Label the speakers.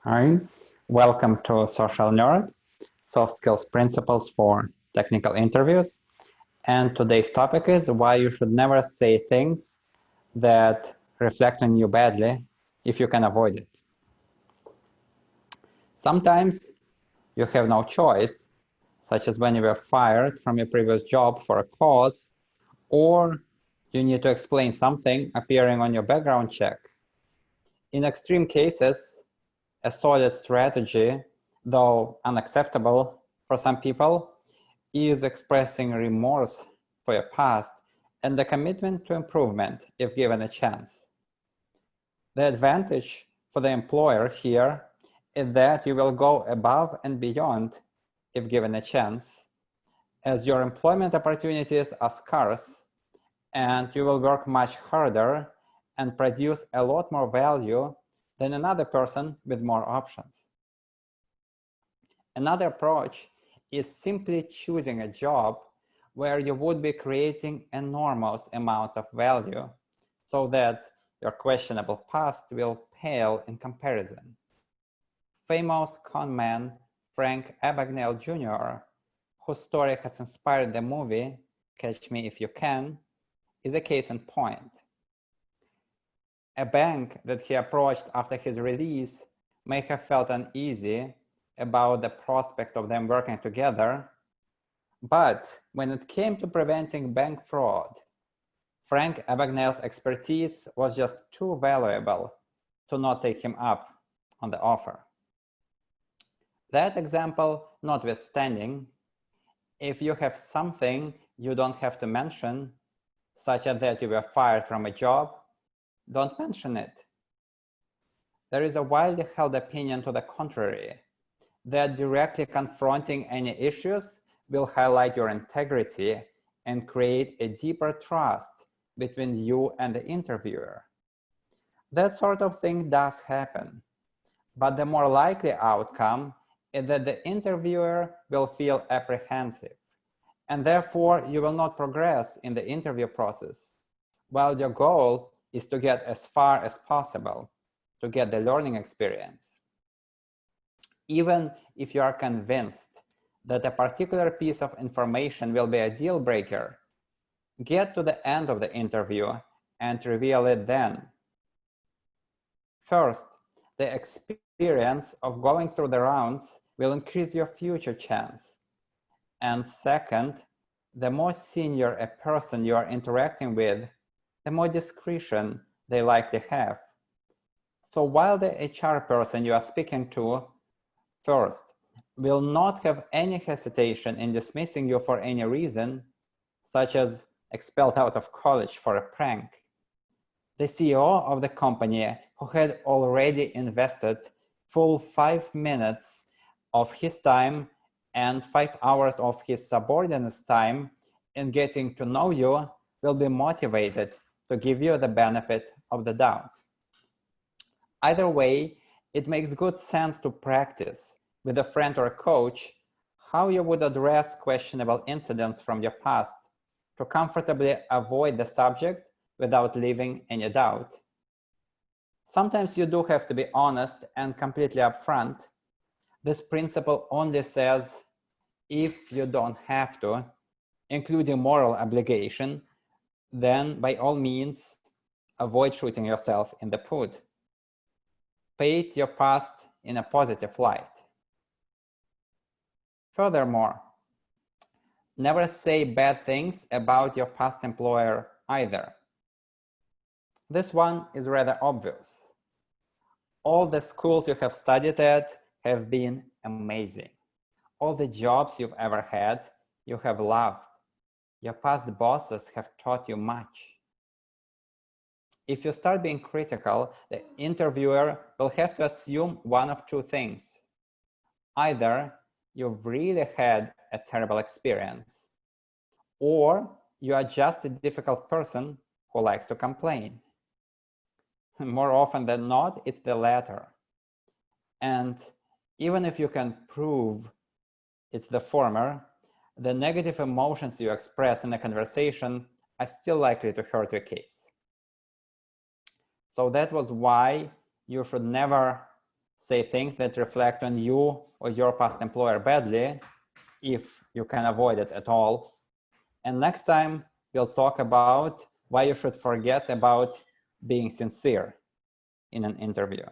Speaker 1: Hi, welcome to Social Nerd, Soft Skills Principles for Technical Interviews. And today's topic is why you should never say things that reflect on you badly if you can avoid it. Sometimes you have no choice, such as when you were fired from your previous job for a cause, or you need to explain something appearing on your background check. In extreme cases, a solid strategy, though unacceptable for some people, is expressing remorse for your past and the commitment to improvement if given a chance. The advantage for the employer here is that you will go above and beyond if given a chance, as your employment opportunities are scarce and you will work much harder and produce a lot more value than another person with more options. Another approach is simply choosing a job where you would be creating enormous amounts of value so that your questionable past will pale in comparison. Famous conman Frank Abagnale Jr., whose story has inspired the movie Catch Me If You Can, is a case in point. A bank that he approached after his release may have felt uneasy about the prospect of them working together, but when it came to preventing bank fraud, Frank Abagnale's expertise was just too valuable to not take him up on the offer. That example notwithstanding, if you have something you don't have to mention, such as that you were fired from a job, don't mention it. There is a widely held opinion to the contrary, that directly confronting any issues will highlight your integrity and create a deeper trust between you and the interviewer. That sort of thing does happen, but the more likely outcome is that the interviewer will feel apprehensive, and therefore you will not progress in the interview process, while your goal is to get as far as possible, to get the learning experience. Even if you are convinced that a particular piece of information will be a deal breaker, get to the end of the interview and reveal it then. First, the experience of going through the rounds will increase your future chance. And second, the more senior a person you are interacting with, the more discretion they likely have. So while the HR person you are speaking to first will not have any hesitation in dismissing you for any reason, such as expelled out of college for a prank, the CEO of the company, who had already invested full 5 minutes of his time and 5 hours of his subordinates' time in getting to know you, will be motivated to give you the benefit of the doubt. Either way, it makes good sense to practice with a friend or a coach how you would address questionable incidents from your past to comfortably avoid the subject without leaving any doubt. Sometimes you do have to be honest and completely upfront. This principle only says if you don't have to, including moral obligation, then by all means, avoid shooting yourself in the foot. Paint your past in a positive light. Furthermore, never say bad things about your past employer either. This one is rather obvious. All the schools you have studied at have been amazing. All the jobs you've ever had, you have loved. Your past bosses have taught you much. If you start being critical, the interviewer will have to assume one of two things. Either you've really had a terrible experience, or you are just a difficult person who likes to complain. More often than not, it's the latter. And even if you can prove it's the former, the negative emotions you express in a conversation are still likely to hurt your case. So that was why you should never say things that reflect on you or your past employer badly, if you can avoid it at all. And next time, we'll talk about why you should forget about being sincere in an interview.